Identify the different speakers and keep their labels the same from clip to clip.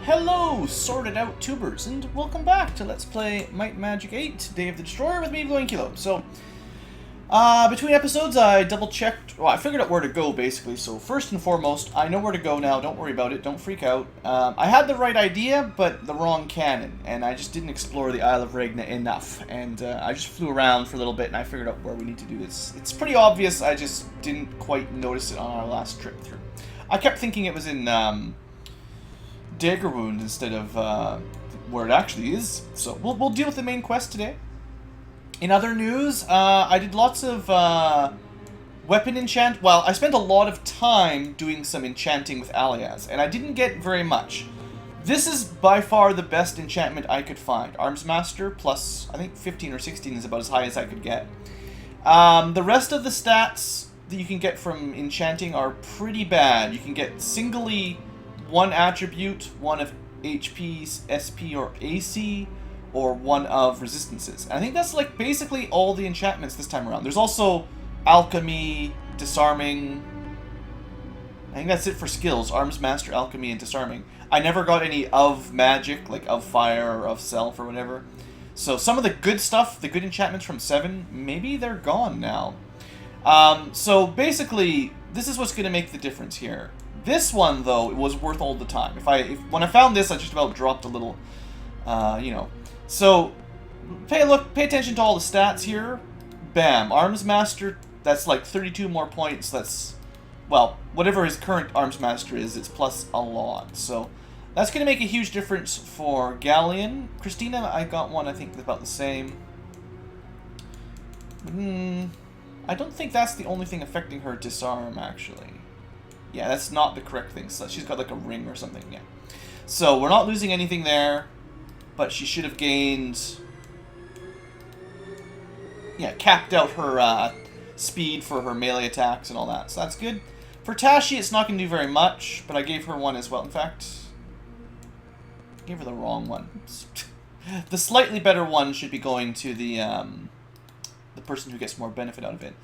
Speaker 1: Hello, sorted out tubers, and welcome back to Let's Play Might Magic 8, Day of the Destroyer with me, BlueAnkylo. So, between episodes, I double-checked, well, I figured out where to go, basically. So, first and foremost, I know where to go now, don't worry about it, don't freak out. I had the right idea, but the wrong canon, and I just didn't explore the Isle of Ragnan enough. And, I just flew around for a little bit, and I figured out where we need to do this. It's pretty obvious, I just didn't quite notice it on our last trip through. I kept thinking it was in, Dagger Wound instead of where it actually is. So we'll deal with the main quest today. In other news, I did lots of weapon enchant. Well, I spent a lot of time doing some enchanting with Alias, and I didn't get very much. This is by far the best enchantment I could find. Arms Master plus, I think 15 or 16 is about as high as I could get. The rest of the stats that you can get from enchanting are pretty bad. You can get singly one attribute, one of HP, SP, or AC, or one of resistances. And I think that's like basically all the enchantments this time around. There's also alchemy, disarming. I think that's it for skills. Arms Master, alchemy, and disarming. I never got any of magic, like of fire or of self or whatever. So some of the good stuff, the good enchantments from 7, maybe they're gone now. So basically, this is what's going to make the difference here. This one, though, it was worth all the time. When I found this, I just about dropped a little, you know. So, pay attention to all the stats here. Bam. Arms Master, that's like 32 more points. That's, well, whatever his current Arms Master is, it's plus a lot. So, that's going to make a huge difference for Galleon. Christina, I got one, I think, about the same. I don't think that's the only thing affecting her disarm, actually. Yeah, that's not the correct thing. So she's got like a ring or something, yeah. So we're not losing anything there, but she should have gained, yeah, capped out her speed for her melee attacks and all that. So that's good. For Tashi, it's not going to do very much, but I gave her one as well. In fact, I gave her the wrong one. The slightly better one should be going to the person who gets more benefit out of it.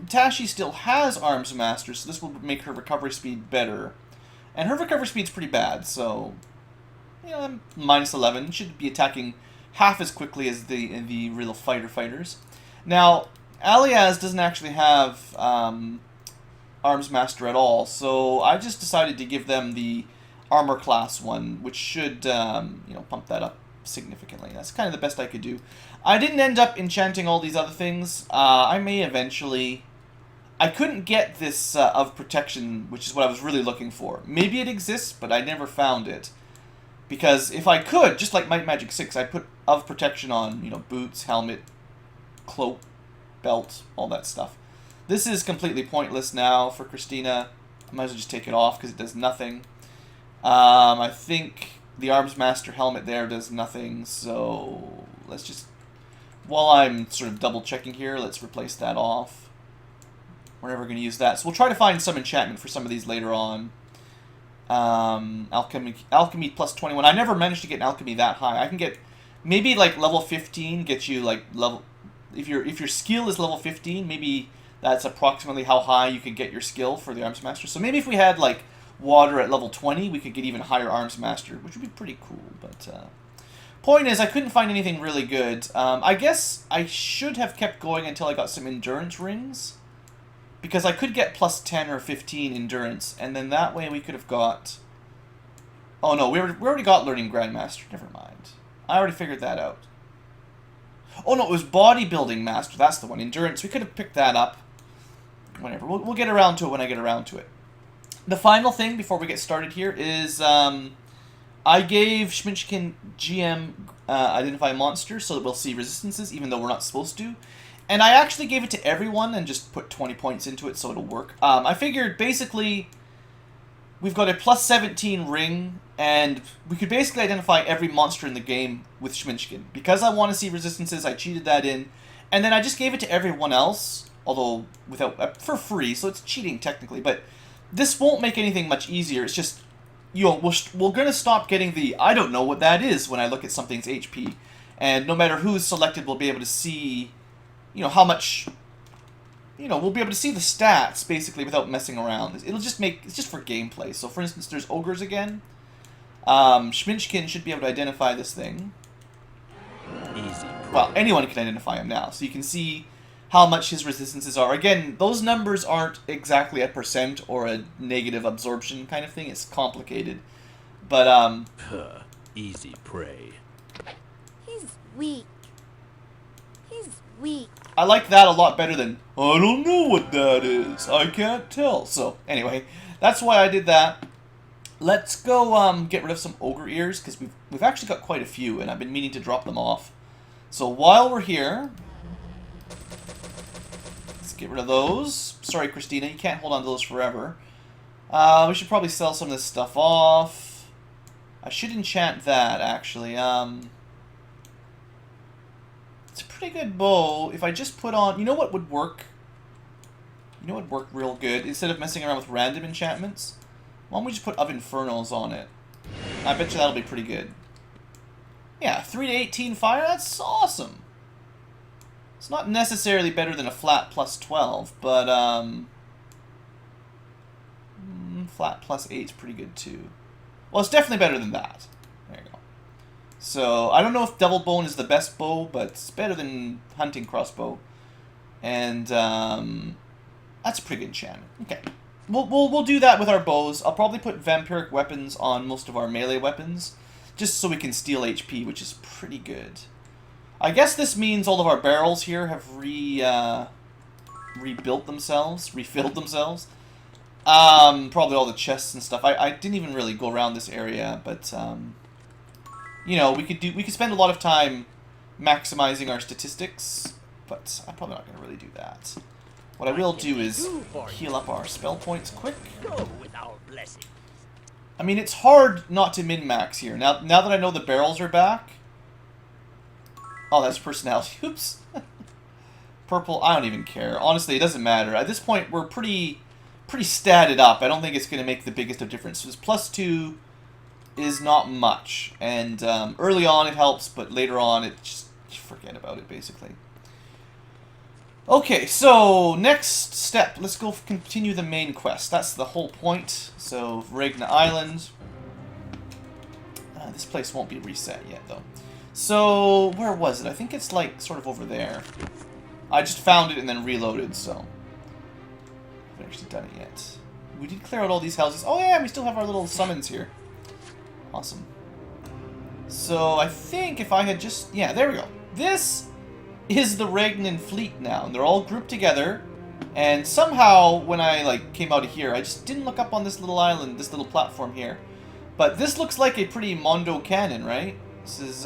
Speaker 1: Tashi still has Arms Master, so this will make her recovery speed better. And her recovery speed's pretty bad, so, you know, minus 11. Should be attacking half as quickly as the real fighters. Now, Alias doesn't actually have Arms Master at all, so I just decided to give them the Armor Class one, which should, you know, pump that up significantly. That's kind of the best I could do. I didn't end up enchanting all these other things. I may eventually. I couldn't get this of protection, which is what I was really looking for. Maybe it exists, but I never found it. Because if I could, just like Might Magic 6, I put of protection on, you know, boots, helmet, cloak, belt, all that stuff. This is completely pointless now for Christina. I might as well just take it off because it does nothing. I think the Arms Master helmet there does nothing, so let's just, while I'm sort of double checking here, let's replace that off. We're never going to use that. So we'll try to find some enchantment for some of these later on. Alchemy plus 21. I never managed to get an alchemy that high. I can get maybe like level 15 gets you like level, if your skill is level 15, maybe that's approximately how high you can get your skill for the Arms Master. So maybe if we had like water at level 20, we could get even higher Arms Master, which would be pretty cool. But point is, I couldn't find anything really good. I guess I should have kept going until I got some endurance rings, because I could get plus 10 or 15 endurance, and then that way we could have got. Oh no, we already got Learning Grandmaster. Never mind. I already figured that out. Oh no, it was Bodybuilding Master. That's the one. Endurance. We could have picked that up. Whatever. We'll get around to it when I get around to it. The final thing before we get started here is I gave Schminchkin GM Identify Monsters so that we'll see resistances, even though we're not supposed to. And I actually gave it to everyone and just put 20 points into it so it'll work. I figured basically we've got a plus 17 ring, and we could basically identify every monster in the game with Schminchkin. Because I want to see resistances, I cheated that in. And then I just gave it to everyone else, although without for free, so it's cheating technically. But this won't make anything much easier. It's just, you know, we're going to stop getting the, I don't know what that is when I look at something's HP. And no matter who's selected, we'll be able to see, you know, how much you know, we'll be able to see the stats, basically, without messing around. It'll just make... It's just for gameplay. So, for instance, there's ogres again. Schminchkin should be able to identify this thing.
Speaker 2: Easy.
Speaker 1: Well, anyone can identify him now. So you can see how much his resistances are. Again, those numbers aren't exactly a percent or a negative absorption kind of thing. It's complicated. But,
Speaker 2: Easy prey.
Speaker 3: He's weak. He's weak.
Speaker 1: I like that a lot better than, I don't know what that is. I can't tell. So, anyway, that's why I did that. Let's go get rid of some ogre ears, because we've actually got quite a few, and I've been meaning to drop them off. So while we're here, let's get rid of those. Sorry, Christina, you can't hold on to those forever. We should probably sell some of this stuff off. I should enchant that, actually. It's a pretty good bow. If I just put on... You know what would work? You know what would work real good? Instead of messing around with random enchantments? Why don't we just put Of Infernals on it? I bet you that'll be pretty good. Yeah, 3 to 18 fire, that's awesome. It's not necessarily better than a flat plus 12, but flat plus 8 is pretty good too. Well, it's definitely better than that. There you go. So, I don't know if Devil Bone is the best bow, but it's better than Hunting Crossbow. And that's a pretty good enchantment. Okay. We'll do that with our bows. I'll probably put Vampiric Weapons on most of our melee weapons, just so we can steal HP, which is pretty good. I guess this means all of our barrels here have rebuilt themselves, refilled themselves. Probably all the chests and stuff. I didn't even really go around this area, but you know, we could spend a lot of time maximizing our statistics, but I'm probably not going to really do that. What I will do is heal up our spell points quick.
Speaker 2: Go with our blessing.
Speaker 1: I mean, it's hard not to min-max here. Now that I know the barrels are back... Oh, that's personality. Oops. Purple, I don't even care. Honestly, it doesn't matter. At this point, we're pretty statted up. I don't think it's going to make the biggest of differences. +2 is not much. And early on it helps, but later on it just forget about it, basically. Okay, so next step, let's go continue the main quest. That's the whole point. So, Ragnan Island. This place won't be reset yet, though. So, where was it? I think it's, like, sort of over there. I just found it and then reloaded, so... I haven't actually done it yet. We did clear out all these houses. Oh, yeah, we still have our little summons here. Awesome. So, I think if I had just... Yeah, there we go. This is the Ragnan fleet now, and they're all grouped together, and somehow, when I, like, came out of here, I just didn't look up on this little island, this little platform here. But this looks like a pretty Mondo cannon, right? This is,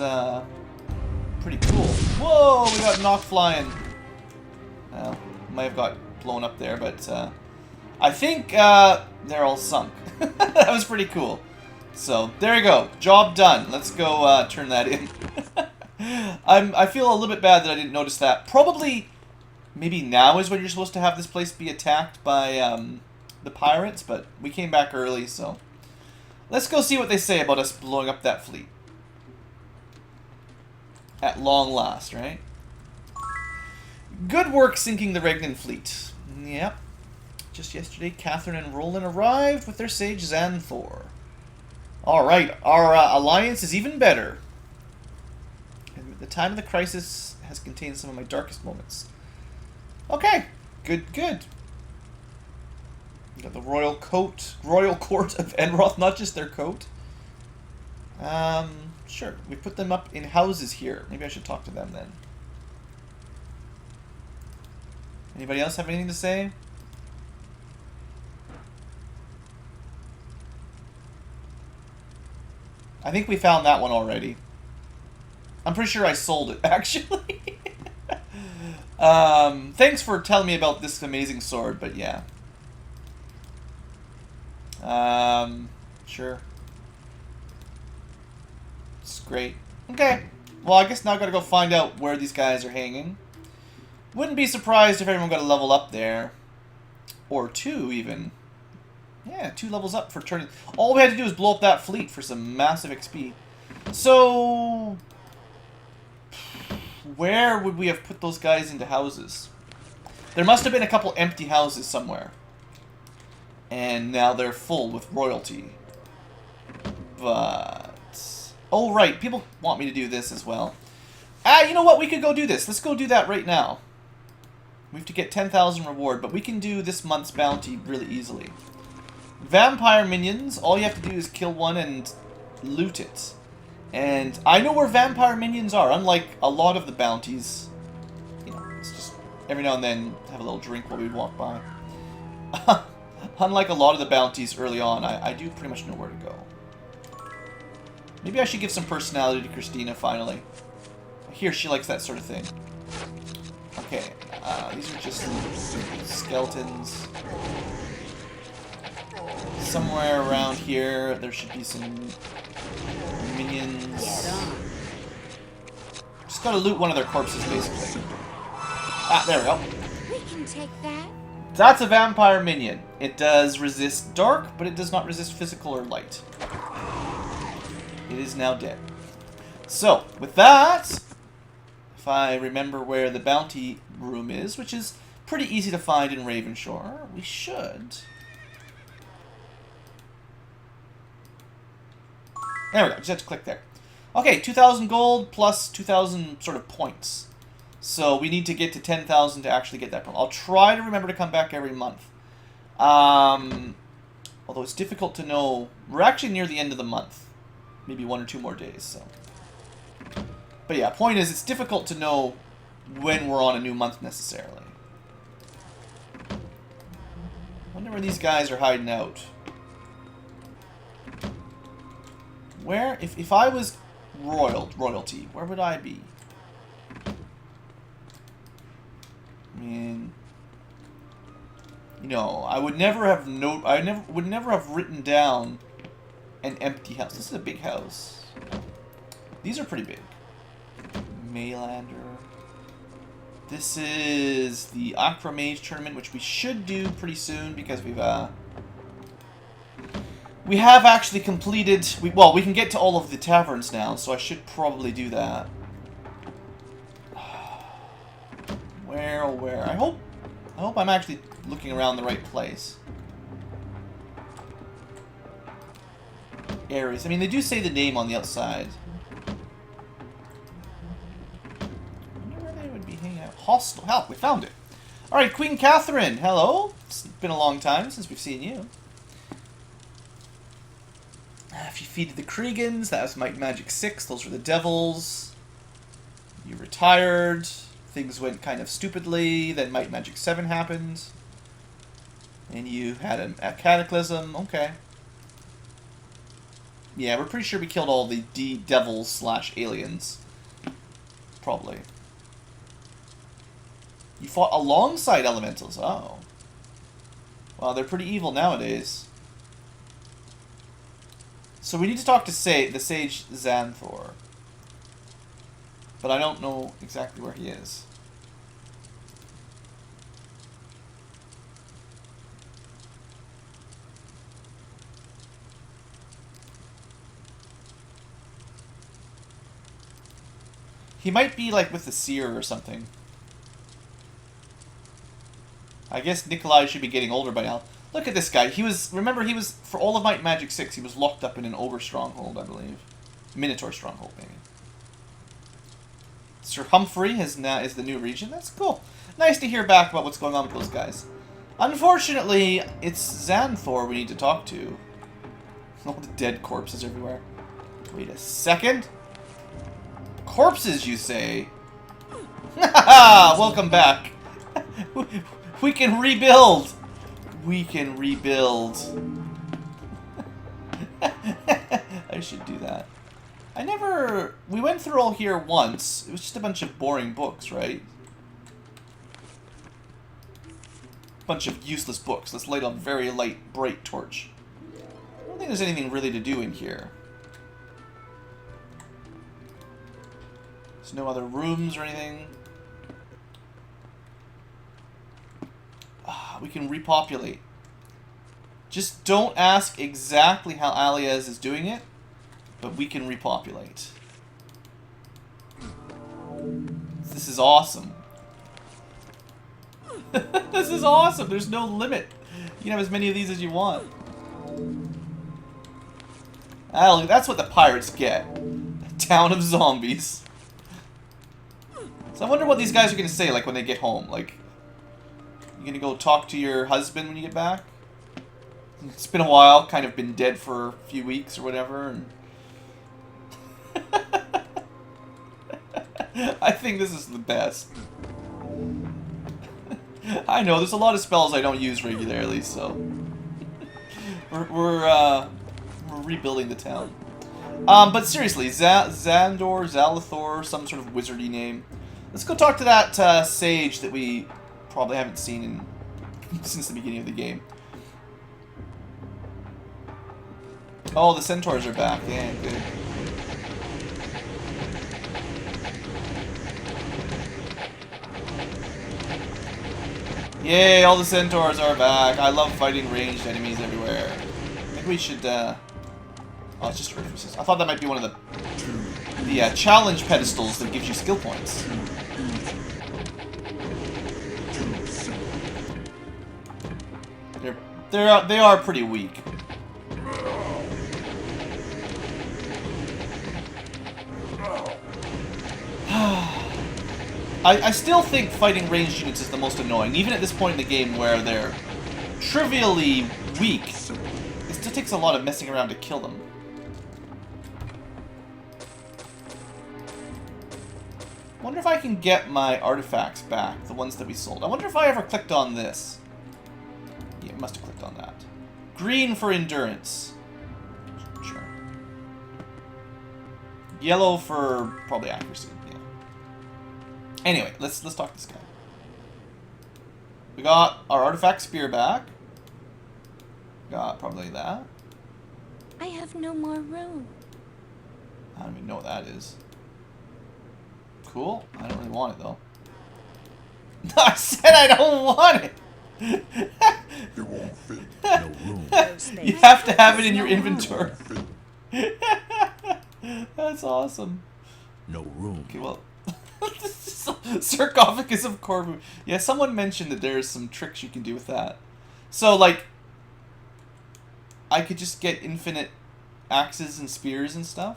Speaker 1: pretty cool. Whoa, we got knocked flying. Well, might have got blown up there, but, I think, they're all sunk. That was pretty cool. So, there you go. Job done. Let's go, turn that in. I feel a little bit bad that I didn't notice that. Probably, maybe now is when you're supposed to have this place be attacked by the pirates, but we came back early, so... Let's go see what they say about us blowing up that fleet. At long last, right? Good work sinking the Ragnan fleet. Yep. Just yesterday, Catherine and Roland arrived with their sage Xanthor. Alright, our alliance is even better. The time of the crisis has contained some of my darkest moments. Okay, good. We got the royal court of Enroth, not just their coat. Sure, we put them up in houses here. Maybe I should talk to them then. Anybody else have anything to say? I think we found that one already. I'm pretty sure I sold it, actually. Thanks for telling me about this amazing sword, but yeah. Sure. It's great. Okay. Well, I guess now I gotta go find out where these guys are hanging. Wouldn't be surprised if everyone got a level up there. Or 2, even. Yeah, 2 levels up for turning... All we had to do was blow up that fleet for some massive XP. So... where would we have put those guys into houses? There must have been a couple empty houses somewhere. And now they're full with royalty. But... oh, right. People want me to do this as well. Ah, you know what? We could go do this. Let's go do that right now. We have to get 10,000 reward, but we can do this month's bounty really easily. Vampire minions. All you have to do is kill one and loot it. And I know where vampire minions are. Unlike a lot of the bounties. You know, it's just every now and then have a little drink while we walk by. Unlike a lot of the bounties early on, I do pretty much know where to go. Maybe I should give some personality to Christina, finally. I hear she likes that sort of thing. Okay, these are just skeletons. Somewhere around here, there should be some minions. Just gotta loot one of their corpses, basically. Ah, there we go.
Speaker 3: We can take that.
Speaker 1: That's a vampire minion. It does resist dark, but it does not resist physical or light. It is now dead. So, with that, if I remember where the bounty room is, which is pretty easy to find in Ravenshore, we should... there we go, just have to click there. Okay, 2,000 gold plus 2,000 sort of points. So we need to get to 10,000 to actually get that. I'll try to remember to come back every month. Although it's difficult to know. We're actually near the end of the month. Maybe 1 or 2 more days. So. But yeah, point is it's difficult to know when we're on a new month necessarily. Wonder where these guys are hiding out. Where, if I was royalty, where would I be? I mean, you know, I would never have would never have written down an empty house. This is a big house. These are pretty big. Maylander. This is the Acromage tournament, which we should do pretty soon because we have actually completed. Well, we can get to all of the taverns now, so I should probably do that. Where, oh where? I hope I'm actually looking around the right place. Areas. I mean, they do say the name on the outside. I wonder where they would be hanging out. Hostel. Help, we found it. Alright, Queen Catherine. Hello. It's been a long time since we've seen you. If you defeated the Kriegans, that was Might Magic 6. Those were the devils. You retired. Things went kind of stupidly. Then Might Magic 7 happened. And you had a cataclysm. Okay. Yeah, we're pretty sure we killed all the devils / aliens. Probably. You fought alongside elementals. Oh. Well, they're pretty evil nowadays. So we need to talk to the sage Xanthor. But I don't know exactly where he is. He might be like with the seer or something. I guess Nikolai should be getting older by now. Look at this guy. Remember, he was, for all of Might Magic 6, he was locked up in an ogre stronghold, I believe. Minotaur stronghold, maybe. Sir Humphrey is the new regent. That's cool. Nice to hear back about what's going on with those guys. Unfortunately, it's Xanthor we need to talk to. All the dead corpses everywhere. Wait a second. Corpses, you say? Welcome back. We can rebuild. We can rebuild. I should do that. We went through all here once. It was just a bunch of boring books, right? Bunch of useless books. Let's light a very light, bright torch. I don't think there's anything really to do in here. There's no other rooms or anything. We can repopulate. Just don't ask exactly how Alias is doing it, but we can repopulate. This is awesome. This is awesome. There's no limit. You can have as many of these as you want. Oh, that's what the pirates get. A town of zombies. So I wonder what these guys are going to say, like, when they get home. Like, you going to go talk to your husband when you get back? It's been a while, kind of been dead for a few weeks or whatever. And I think this is the best. I know, there's a lot of spells I don't use regularly, so... we're rebuilding the town. But seriously, Xanthor, Xanthor, some sort of wizardy name. Let's go talk to that sage that we probably haven't seen since the beginning of the game. Oh, the centaurs are back. Yeah, good. Yay, all the centaurs are back. I love fighting ranged enemies everywhere. I think we should, oh, it's just references. I thought that might be one of the challenge pedestals that gives you skill points. They are pretty weak. I still think fighting ranged units is the most annoying, even at this point in the game where they're trivially weak. It still takes a lot of messing around to kill them. I wonder if I can get my artifacts back, the ones that we sold. I wonder if I ever clicked on this. Yeah, must have clicked on that. Green for endurance. Sure. Yellow for probably accuracy. Yeah. Anyway, let's talk to this guy. We got our artifact spear back. Got probably that.
Speaker 3: I have no more room.
Speaker 1: I don't even know what that is. Cool. I don't really want it though. I said I don't want it.
Speaker 2: It won't fit. No room.
Speaker 1: You have to have it in your inventory. That's awesome.
Speaker 2: No room.
Speaker 1: Okay, well, sarcophagus of Korbu. Yeah, someone mentioned that there's some tricks you can do with that. So, like, I could just get infinite axes and spears and stuff.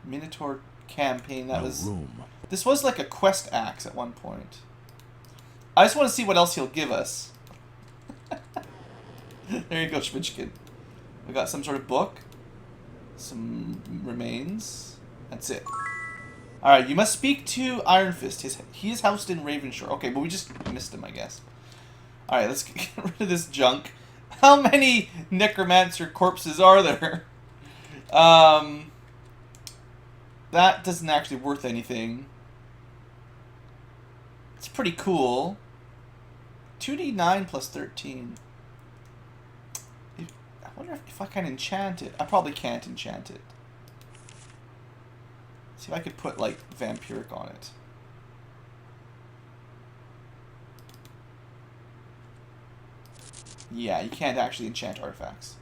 Speaker 1: Minotaur campaign. That was.
Speaker 2: Room.
Speaker 1: This was like a quest axe at one point. I just want to see what else he'll give us. There you go, Schmitchkin. We got some sort of book. Some remains. That's it. Alright, you must speak to Iron Fist. He is housed in Ravenshore. Okay, but we just missed him, I guess. Alright, let's get rid of this junk. How many necromancer corpses are there? That doesn't actually worth anything. It's pretty cool. 2d9 plus 13. I wonder if I can enchant it. I probably can't enchant it. See if I could put, like, vampiric on it. Yeah, you can't actually enchant artifacts.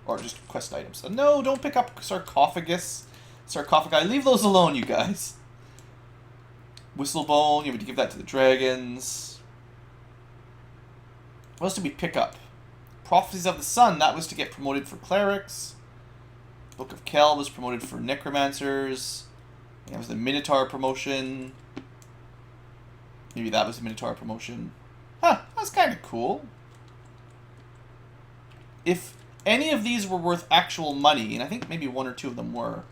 Speaker 1: Or just quest items. So, no, don't pick up sarcophagus. Sarcophagi. Leave those alone, you guys. Whistlebone. You have to give that to the dragons. What else did we pick up? Prophecies of the Sun. That was to get promoted for clerics. Book of Kel was promoted for necromancers. That was the Minotaur promotion. Maybe that was the Minotaur promotion. Huh, that's kind of cool. If any of these were worth actual money, and I think maybe one or two of them were.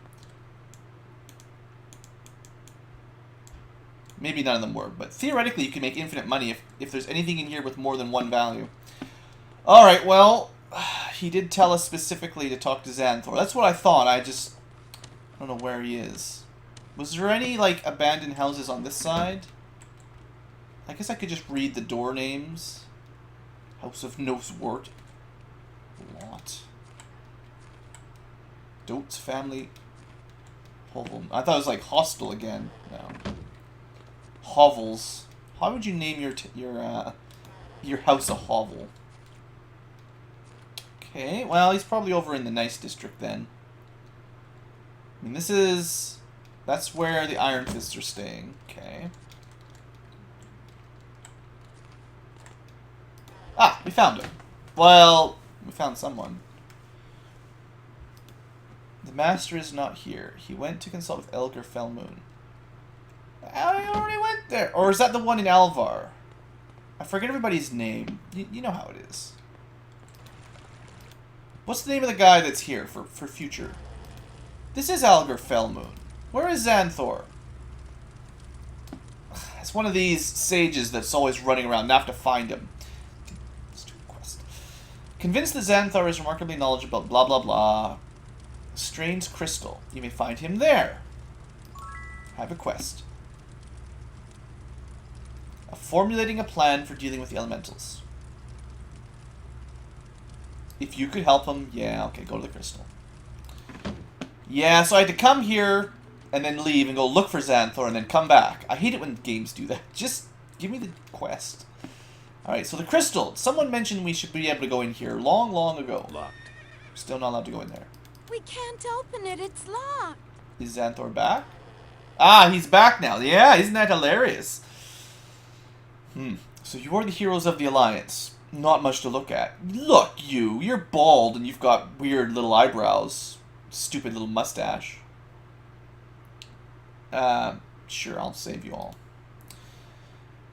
Speaker 1: Maybe none of them were, but theoretically you can make infinite money if there's anything in here with more than one value. Alright, well, he did tell us specifically to talk to Xanthor. That's what I thought, I don't know where he is. Was there any, like, abandoned houses on this side? I guess I could just read the door names. House of Nosewort. What? Dotes family. Hovel. I thought it was like hostel again. No. Hovels. How would you name your house a hovel? Okay, well he's probably over in the nice district then. I mean that's where the Iron Fists are staying. Okay. Ah, we found him. Well, we found someone. The master is not here. He went to consult with Elgar Felmoon. I already went there. Or is that the one in Alvar? I forget everybody's name. You know how it is. What's the name of the guy that's here for future? This is Elgar Felmoon. Where is Xanthor? It's one of these sages that's always running around. Now I have to find him. Stupid quest. Convinced that Xanthor is remarkably knowledgeable about blah blah blah. Strange crystal. You may find him there. Have a quest. Formulating a plan for dealing with the elementals. If you could help him, yeah, okay, go to the crystal. Yeah, so I had to come here and then leave and go look for Xanthor and then come back. I hate it when games do that. Just give me the quest. Alright, so the crystal. Someone mentioned we should be able to go in here long ago.
Speaker 2: Locked.
Speaker 1: Still not allowed to go in there.
Speaker 3: We can't open it. It's locked.
Speaker 1: Is Xanthor back? Ah, he's back now. Yeah, isn't that hilarious? So you are the heroes of the Alliance. Not much to look at. Look, you're bald and you've got weird little eyebrows. Stupid little mustache. Sure, I'll save you all.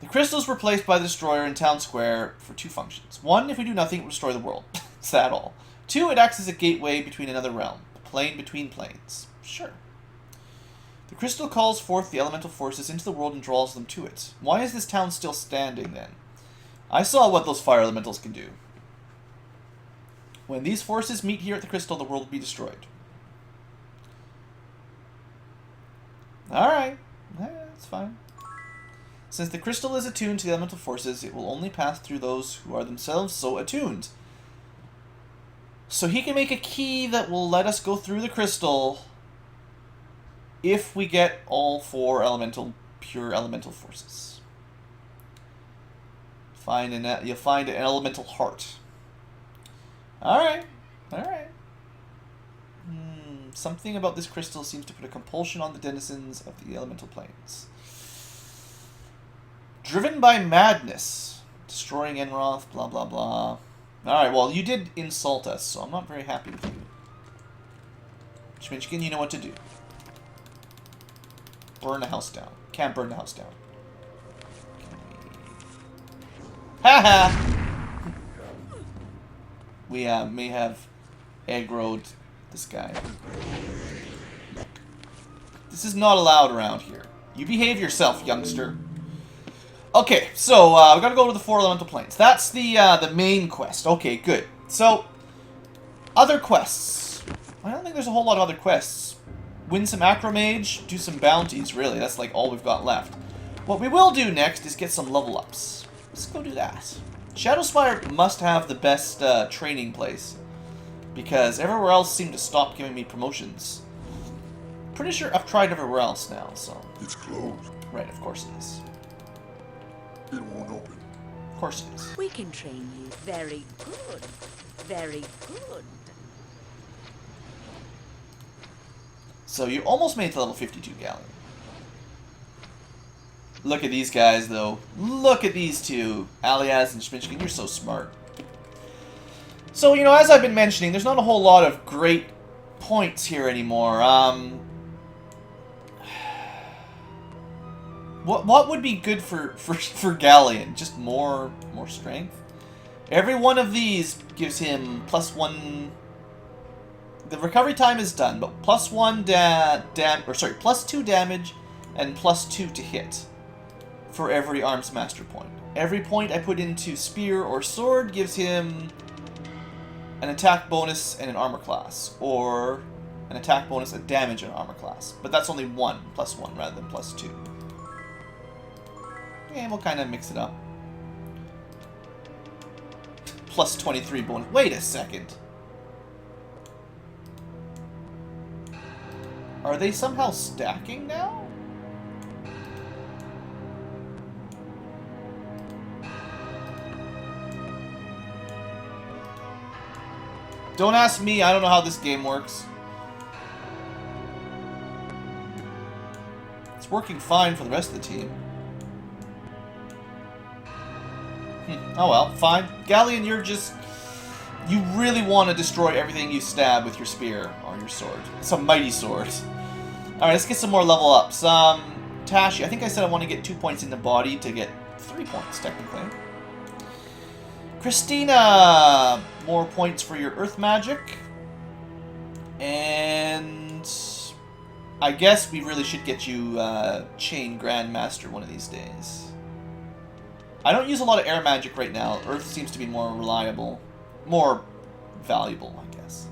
Speaker 1: The crystals were placed by the destroyer in town square for 2 functions. 1, if we do nothing, it will destroy the world. Is that all? 2, it acts as a gateway between another realm. A plane between planes. Sure. The crystal calls forth the elemental forces into the world and draws them to it. Why is this town still standing, then? I saw what those fire elementals can do. When these forces meet here at the crystal, the world will be destroyed. Alright. That's fine. Since the crystal is attuned to the elemental forces, it will only pass through those who are themselves so attuned. So he can make a key that will let us go through the crystal if we get all 4 pure elemental forces. You'll find an elemental heart. Alright. Alright. Something about this crystal seems to put a compulsion on the denizens of the elemental planes. Driven by madness. Destroying Enroth, blah blah blah. Alright, well, you did insult us, so I'm not very happy with you. Schminchkin, you know what to do. Burn the house down. Can't burn the house down. Haha! We may have aggroed this guy. This is not allowed around here. You behave yourself, youngster. Okay, so we gotta go to the 4 elemental planes. That's the main quest. Okay, good. So, other quests. I don't think there's a whole lot of other quests. Win some Acromage, do some bounties, really. That's like all we've got left. What we will do next is get some level ups. Let's go do that. Shadowspire must have the best training place, because everywhere else seemed to stop giving me promotions. Pretty sure I've tried everywhere else now, so...
Speaker 2: It's closed.
Speaker 1: Right, of course it is.
Speaker 2: It won't open.
Speaker 1: Of course it is.
Speaker 3: We can train you very good. Very good.
Speaker 1: So you almost made it to level 52, Galleon. Look at these guys, though. Look at these two. Alias and Schminchkin, you're so smart. So, you know, as I've been mentioning, there's not a whole lot of great points here anymore. What would be good for Galleon? Just more strength? Every one of these gives him +1... The recovery time is done, but +2 damage and +2 to hit for every arms master point. Every point I put into spear or sword gives him an attack bonus and an armor class, or an attack bonus and damage and armor class. But that's only +1 rather than +2. And we'll kind of mix it up. +23 bonus. Wait a second. Are they somehow stacking now? Don't ask me, I don't know how this game works. It's working fine for the rest of the team. Oh well, fine. Galleon, you're just... You really want to destroy everything you stab with your spear or your sword. It's a mighty sword. Alright, let's get some more level ups. Tashi, I think I said I want to get 2 points in the body to get 3 points, technically. Christina, more points for your earth magic. And I guess we really should get you Chain Grandmaster one of these days. I don't use a lot of air magic right now. Earth seems to be more reliable. More valuable, I guess.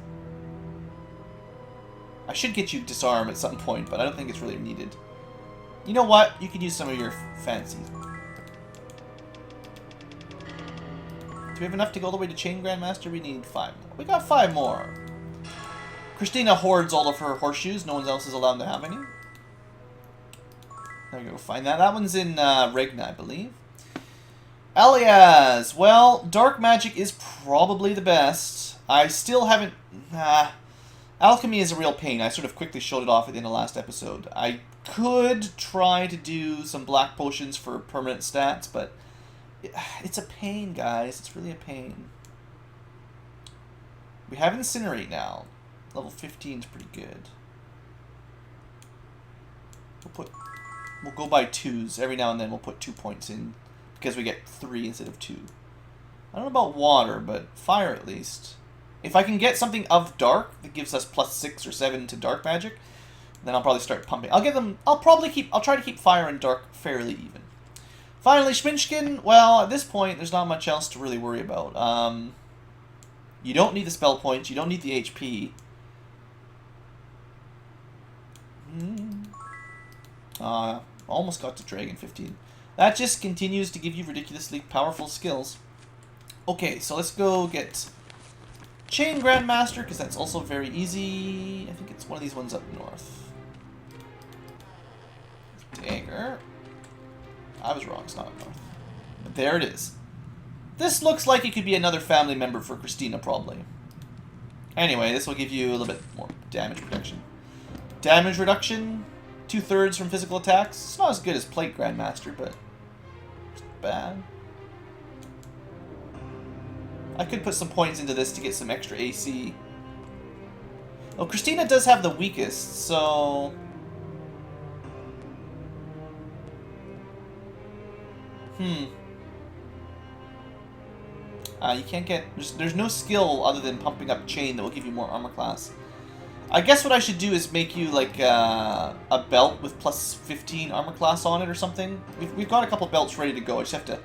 Speaker 1: I should get you Disarm at some point, but I don't think it's really needed. You know what? You can use some of your fancy. Do we have enough to go all the way to Chain Grandmaster? We need 5 more. We got 5 more. Christina hoards all of her horseshoes. No one else is allowed to have any. There we go. Find that. That one's in Ragnan, I believe. Elias. Well, dark magic is probably the best. I still haven't... alchemy is a real pain. I sort of quickly showed it off at the end of the last episode. I could try to do some black potions for permanent stats, but it's a pain, guys. It's really a pain. We have Incinerate now. Level 15 is pretty good. We'll go by 2s. Every now and then we'll put 2 points in because we get 3 instead of 2. I don't know about water, but fire at least. If I can get something of dark that gives us plus 6 or 7 to dark magic, then I'll probably start pumping. I'll try to keep fire and dark fairly even. Finally, Schminchkin. Well, at this point, there's not much else to really worry about. You don't need the spell points. You don't need the HP. Almost got to Dragon 15. That just continues to give you ridiculously powerful skills. Okay, so let's go get Chain Grandmaster, because that's also very easy. I think it's one of these ones up north. Dagger. I was wrong, it's not up north. But there it is. This looks like it could be another family member for Christina, probably. Anyway, this will give you a little bit more damage protection. Damage reduction, 2/3 from physical attacks. It's not as good as Plate Grandmaster, but it's not bad. I could put some points into this to get some extra AC. Oh, Christina does have the weakest, so... You can't get... There's no skill other than pumping up chain that will give you more armor class. I guess what I should do is make you like a belt with plus 15 armor class on it or something. We've got a couple belts ready to go. I just have to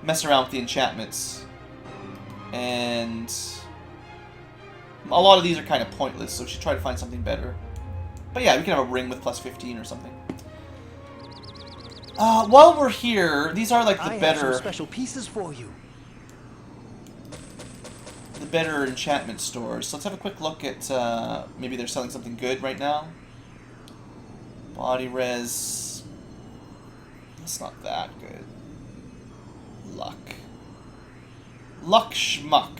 Speaker 1: mess around with the enchantments. And a lot of these are kind of pointless, so we should try to find something better. But yeah, we can have a ring with plus 15 or something. While we're here, these are like the better...
Speaker 4: I have some special pieces for you.
Speaker 1: The better enchantment stores. So let's have a quick look at maybe they're selling something good right now. Body res. It's not that good. Luck. Luck schmuck.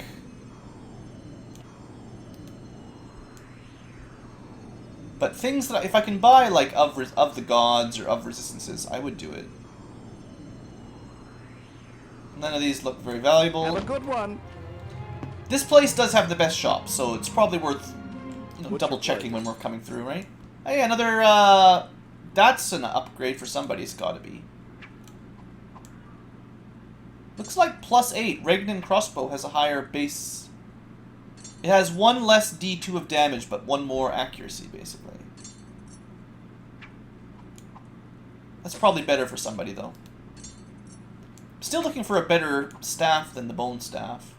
Speaker 1: But things that if I can buy like of the gods or of resistances, I would do it. None of these look very valuable.
Speaker 4: Have a good one.
Speaker 1: This place does have the best shop, so it's probably worth double checking when we're coming through, right? Hey, another that's an upgrade for somebody. It's got to be. Looks like plus 8. Ragnan crossbow has a higher base. It has 1 less D2 of damage, but 1 more accuracy, basically. That's probably better for somebody, though. Still looking for a better staff than the bone staff.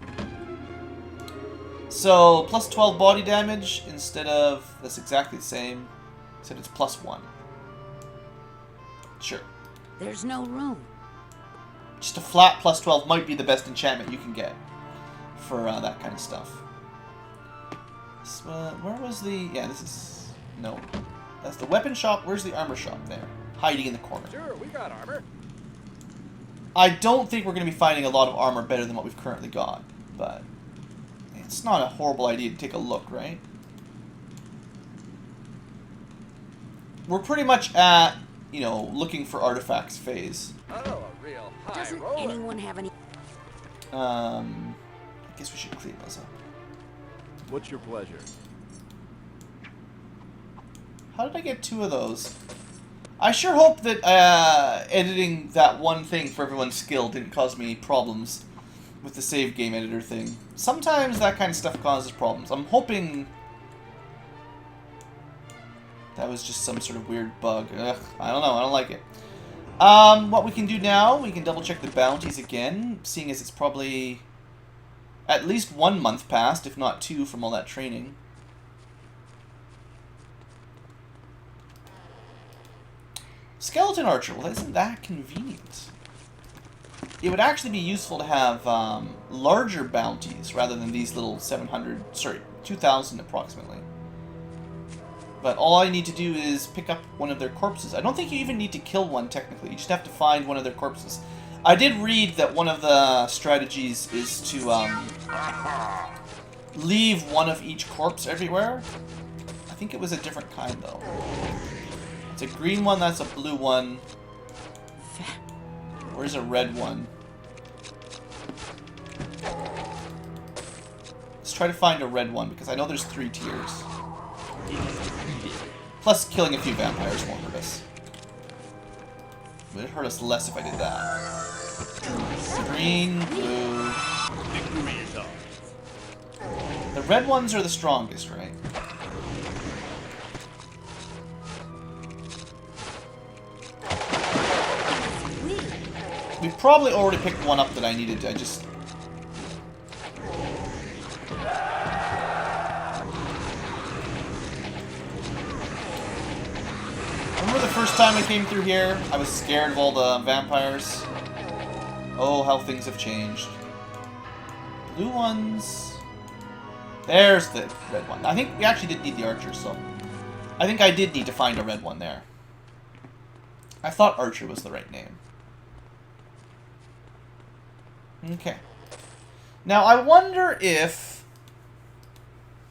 Speaker 1: So, plus 12 body damage instead of... That's exactly the same. Except it's plus 1. Sure.
Speaker 3: There's no room.
Speaker 1: Just a flat plus 12 might be the best enchantment you can get for that kind of stuff. So, where was the... Yeah, this is... No. That's the weapon shop. Where's the armor shop there? Hiding in the corner.
Speaker 4: Sure, we got armor.
Speaker 1: I don't think we're going to be finding a lot of armor better than what we've currently got, but it's not a horrible idea to take a look, right? We're pretty much at, looking for artifacts phase.
Speaker 4: Oh, a real high
Speaker 3: Doesn't
Speaker 4: roller.
Speaker 3: anyone have any...
Speaker 1: I guess we should clean those up.
Speaker 2: What's your pleasure?
Speaker 1: How did I get 2 of those? I sure hope that editing that one thing for everyone's skill didn't cause me problems with the save game editor thing. Sometimes that kind of stuff causes problems. I'm hoping that was just some sort of weird bug. Ugh, I don't know. I don't like it. What we can do now, we can double check the bounties again, seeing as it's probably at least 1 month past, if not 2, from all that training. Skeleton Archer, well, isn't that convenient? It would actually be useful to have larger bounties rather than these little 2,000 approximately. But all I need to do is pick up one of their corpses. I don't think you even need to kill one, technically. You just have to find one of their corpses. I did read that one of the strategies is to leave one of each corpse everywhere. I think it was a different kind, though. It's a green one, that's a blue one. Where's a red one? Let's try to find a red one, because I know there's 3 tiers. Plus, killing a few vampires won't hurt us. It would hurt us less if I did that. Green, blue. The red ones are the strongest, right? We probably already picked one up that I needed to. Remember the first time I came through here? I was scared of all the vampires. Oh, how things have changed. Blue ones. There's the red one. I think we actually did need the archer, so I think I did need to find a red one there. I thought archer was the right name. Okay. Now, I wonder if...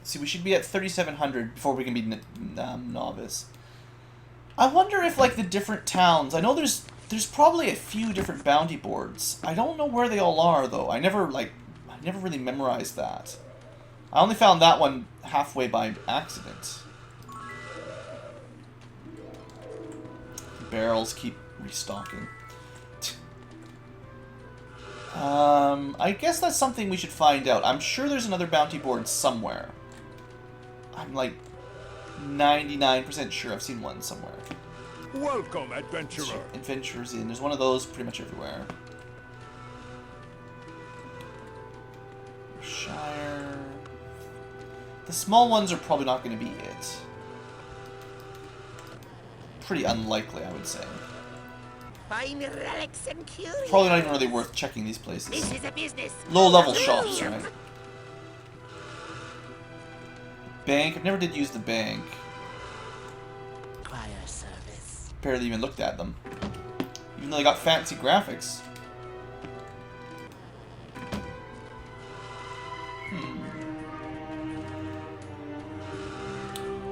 Speaker 1: See, we should be at 3,700 before we can be novice. I wonder if, like, the different towns... I know there's probably a few different bounty boards. I don't know where they all are, though. I never really memorized that. I only found that one halfway by accident. Barrels keep restocking. I guess that's something we should find out. I'm sure there's another bounty board somewhere. I'm like 99% sure I've seen one somewhere.
Speaker 2: Welcome, adventurer.
Speaker 1: Adventurers Inn. There's one of those pretty much everywhere. Shire. The small ones are probably not going to be it. Pretty unlikely, I would say.
Speaker 3: Find relics and curios.
Speaker 1: Probably not even really worth checking these places.
Speaker 3: This is a business.
Speaker 1: Low-level shops, right? Bank. I've never did use the bank.
Speaker 3: Choir service.
Speaker 1: Barely even looked at them. Even though they got fancy graphics.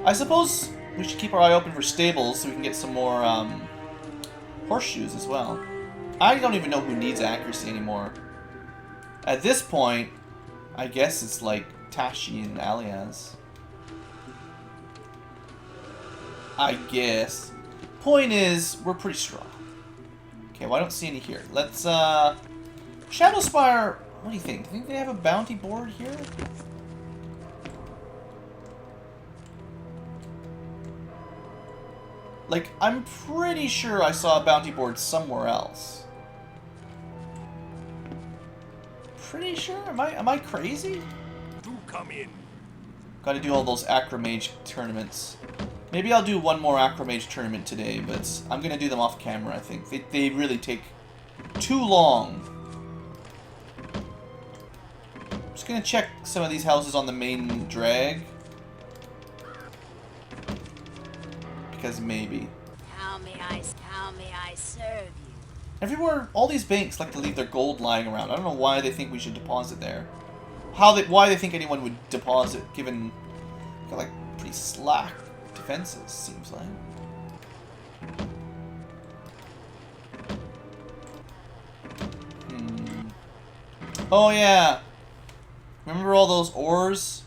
Speaker 1: I suppose we should keep our eye open for stables so we can get some more horseshoes as well. I don't even know who needs accuracy anymore. At this point, I guess it's like Tashi and Alias. I guess. Point is, we're pretty strong. Okay, well I don't see any here. Let's, Shadowspire, what do you think? Do you think they have a bounty board here? Like, I'm pretty sure I saw a bounty board somewhere else. Pretty sure? Am I crazy?
Speaker 2: Do come in.
Speaker 1: Gotta do all those Acromage tournaments. Maybe I'll do one more Acromage tournament today, but I'm gonna do them off camera, I think. They really take too long. I'm just gonna check some of these houses on the main drag. Because maybe.
Speaker 3: How may I serve you?
Speaker 1: Everywhere, all these banks like to leave their gold lying around. I don't know why they think we should deposit there. Why they think anyone would deposit, given got like pretty slack defenses, seems like. Oh yeah. Remember all those ores?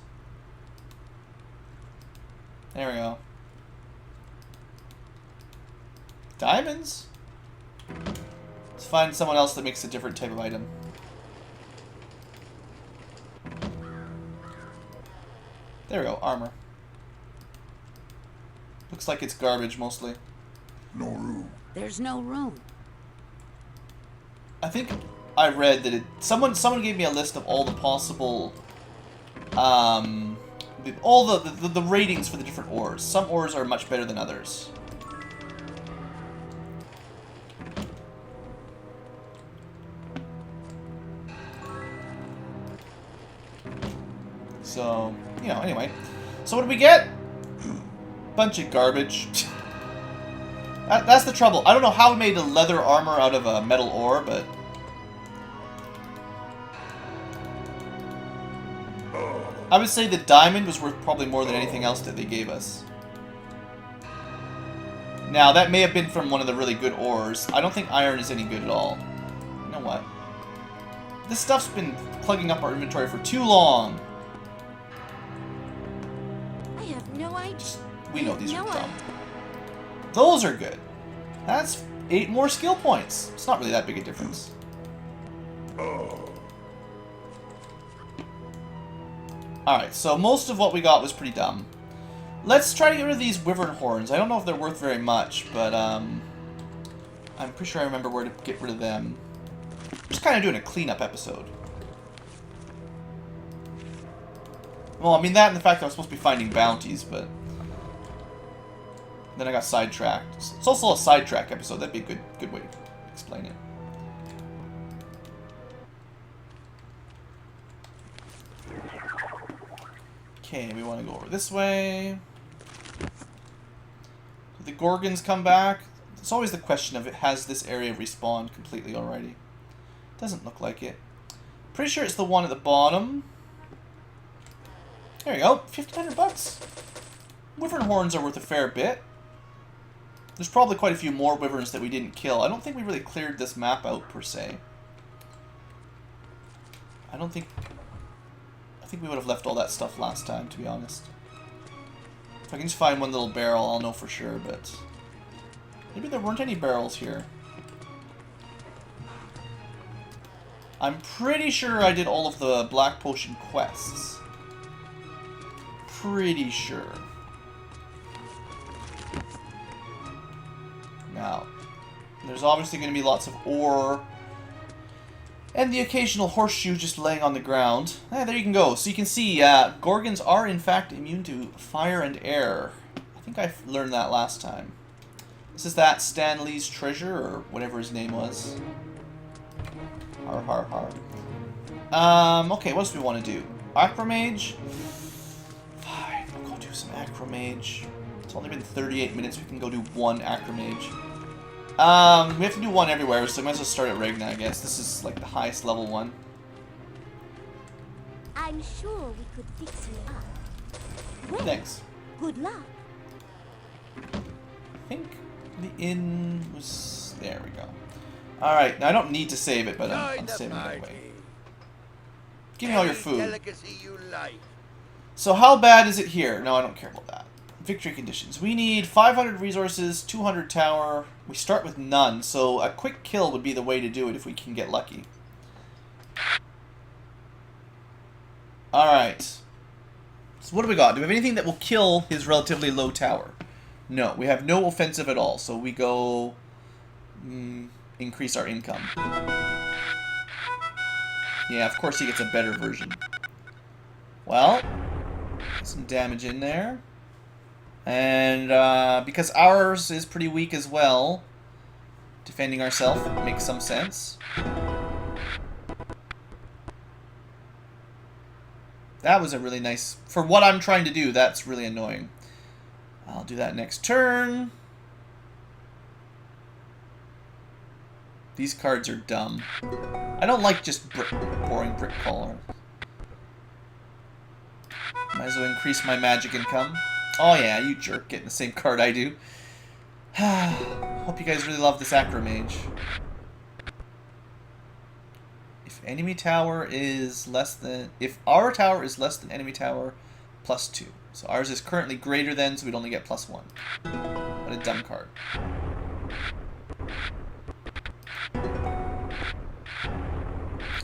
Speaker 1: There we go. Diamonds? Let's find someone else that makes a different type of item. There we go, armor. Looks like it's garbage mostly.
Speaker 2: No room.
Speaker 3: There's no room.
Speaker 1: I think I read that someone gave me a list of all the possible all the ratings for the different ores. Some ores are much better than others. So, you know, anyway. So what do we get? Bunch of garbage. That's the trouble. I don't know how we made a leather armor out of a metal ore, but... I would say the diamond was worth probably more than anything else that they gave us. Now, that may have been from one of the really good ores. I don't think iron is any good at all. You know what? This stuff's been plugging up our inventory for too long.
Speaker 3: I have no idea.
Speaker 1: We know these are dumb. Those are good. That's 8 more skill points. It's not really that big a difference. Alright, so most of what we got was pretty dumb. Let's try to get rid of these wyvern horns. I don't know if they're worth very much, but I'm pretty sure I remember where to get rid of them. Just kind of doing a cleanup episode. Well, I mean that and the fact that I was supposed to be finding bounties, but... then I got sidetracked. It's also a sidetrack episode. That'd be a good way to explain it. Okay, we want to go over this way. Did the Gorgons come back? It's always the question of has this area respawned completely already. Doesn't look like it. Pretty sure it's the one at the bottom. There you go. 1,500 bucks. Wyvern horns are worth a fair bit. There's probably quite a few more wyverns that we didn't kill. I don't think we really cleared this map out, per se. I think we would have left all that stuff last time, to be honest. If I can just find one little barrel, I'll know for sure, but... maybe there weren't any barrels here. I'm pretty sure I did all of the Black Potion quests. Pretty sure. Now, there's obviously going to be lots of ore and the occasional horseshoe just laying on the ground. There you can go. So you can see Gorgons are in fact immune to fire and air. I think I learned that last time. This is that Stanley's treasure, or whatever his name was. Har har har. Okay, what else do we want to do? Acromage? Fine, we'll go do some Acromage. It's only been 38 minutes, we can go do one Acromage. We have to do one everywhere, so I might as well start at Ragnan, I guess. This is like the highest level one.
Speaker 3: I'm sure we could fix you up. Well,
Speaker 1: Thanks.
Speaker 3: good luck.
Speaker 1: I think the inn was... there we go. Alright, now I don't need to save it, but I'm saving it anyway. Give me all your food. So how bad is it here? No, I don't care about that. Victory conditions. We need 500 resources, 200 tower. We start with none, so a quick kill would be the way to do it if we can get lucky. Alright. So what do we got? Do we have anything that will kill his relatively low tower? No, we have no offensive at all, so we go... increase our income. Yeah, of course he gets a better version. Well, get some damage in there. And because ours is pretty weak as well, defending ourselves makes some sense. That was a really nice... for what I'm trying to do, that's really annoying. I'll do that next turn. These cards are dumb. I don't like just boring brick color. Might as well increase my magic income. Oh yeah, you jerk, getting the same card I do. Hope you guys really love this Acromage. If enemy tower is less than... If our tower is less than enemy tower, +2. So ours is currently greater than, so we'd only get +1. What a dumb card.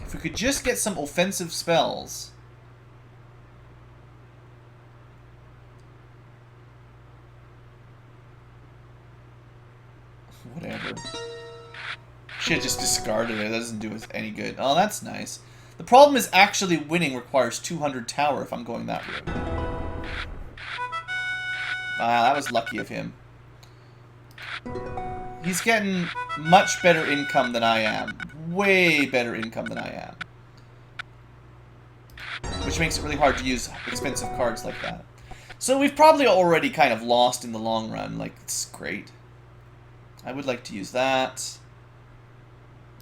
Speaker 1: If we could just get some offensive spells... Whatever. Should have just discarded it. That doesn't do us any good. Oh, that's nice. The problem is actually winning requires 200 tower if I'm going that route. Ah, that was lucky of him. He's getting much better income than I am. Way better income than I am. Which makes it really hard to use expensive cards like that. So we've probably already kind of lost in the long run. Like, it's great. I would like to use that.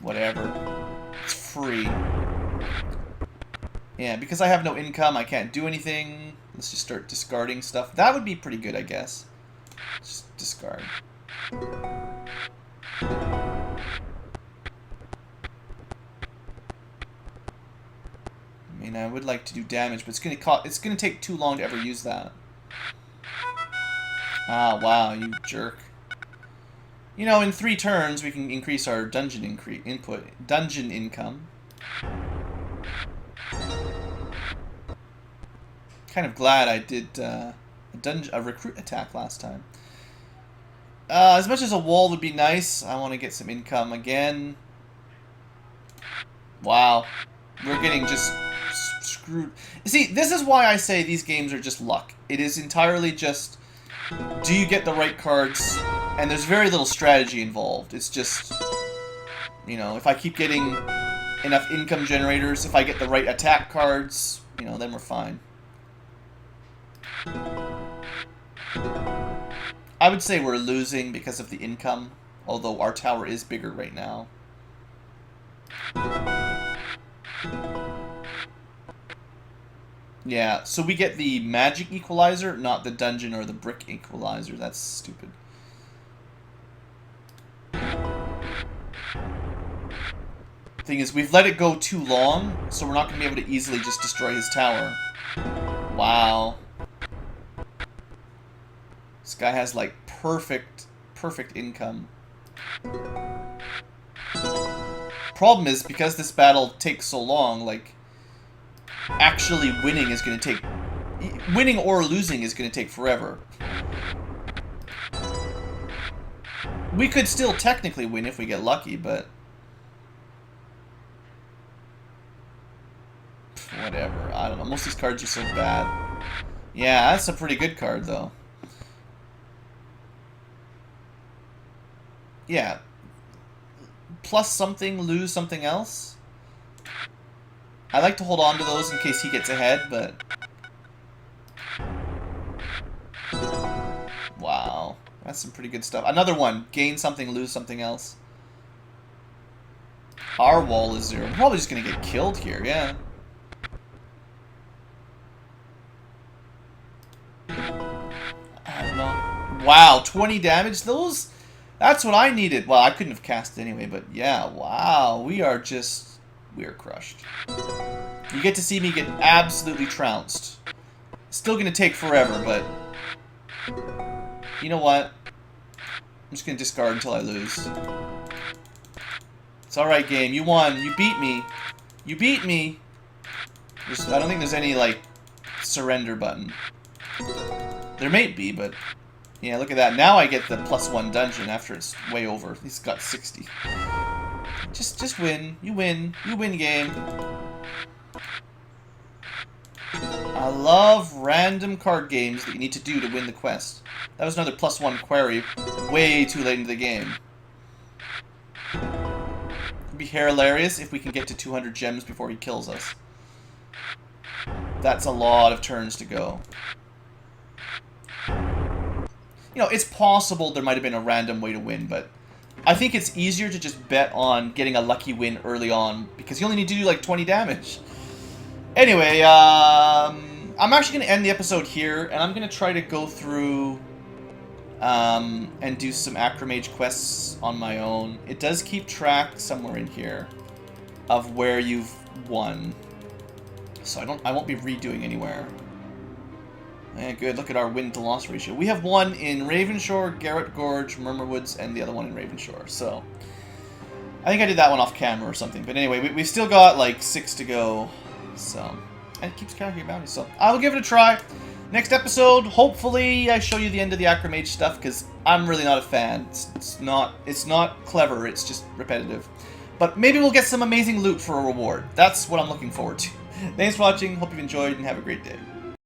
Speaker 1: Whatever. It's free. Yeah, because I have no income, I can't do anything. Let's just start discarding stuff. That would be pretty good, I guess. Just discard. I mean, I would like to do damage, but it's gonna take too long to ever use that. Ah, wow, you jerk. You know, in 3 turns, we can increase our dungeon dungeon income. Kind of glad I did a recruit attack last time. As much as a wall would be nice, I want to get some income again. Wow, we're getting just screwed. You see, this is why I say these games are just luck. It is entirely just, do you get the right cards? And there's very little strategy involved. It's just, you know, if I keep getting enough income generators, if I get the right attack cards, you know, then we're fine. I would say we're losing because of the income, although our tower is bigger right now. Yeah, so we get the magic equalizer, not the dungeon or the brick equalizer. That's stupid. Thing is, we've let it go too long, so we're not going to be able to easily just destroy his tower. Wow. This guy has, like, perfect income. Problem is, because this battle takes so long, like, actually winning is going to take... Winning or losing is going to take forever. We could still technically win if we get lucky, but... Whatever, I don't know. Most of these cards are so bad. Yeah, that's a pretty good card, though. Yeah. Plus something, lose something else. I like to hold on to those in case he gets ahead, but... Wow. That's some pretty good stuff. Another one. Gain something, lose something else. Our wall is 0. We're probably just going to get killed here, yeah. I don't know. Wow, 20 damage? Those... That's what I needed. Well, I couldn't have cast it anyway, but yeah, wow. We are just... We are crushed. You get to see me get absolutely trounced. Still gonna take forever, but... You know what? I'm just gonna discard until I lose. It's alright, game. You won. You beat me. You beat me! I don't think there's any, like, surrender button. There may be, but... Yeah, look at that. Now I get the +1 dungeon after it's way over. He's got 60. Just win. You win. You win, game. I love random card games that you need to do to win the quest. That was another +1 query way too late into the game. It'd be hilarious if we can get to 200 gems before he kills us. That's a lot of turns to go. You know, it's possible there might have been a random way to win, but I think it's easier to just bet on getting a lucky win early on, because you only need to do like 20 damage. Anyway, I'm actually going to end the episode here, and I'm going to try to go through and do some Acromage quests on my own. It does keep track somewhere in here. of where you've won. So I won't be redoing anywhere. Yeah, good. Look at our win to loss ratio. We have one in Ravenshore, Garrett Gorge, Murmurwoods, and the other one in Ravenshore. So I think I did that one off camera or something. But anyway, we've still got like 6 to go. So, and it keeps counting your bounties. So I will give it a try. Next episode, hopefully I show you the end of the Acromage stuff, because I'm really not a fan. It's not clever, it's just repetitive. But maybe we'll get some amazing loot for a reward. That's what I'm looking forward to. Thanks for watching, hope you've enjoyed, and have a great day.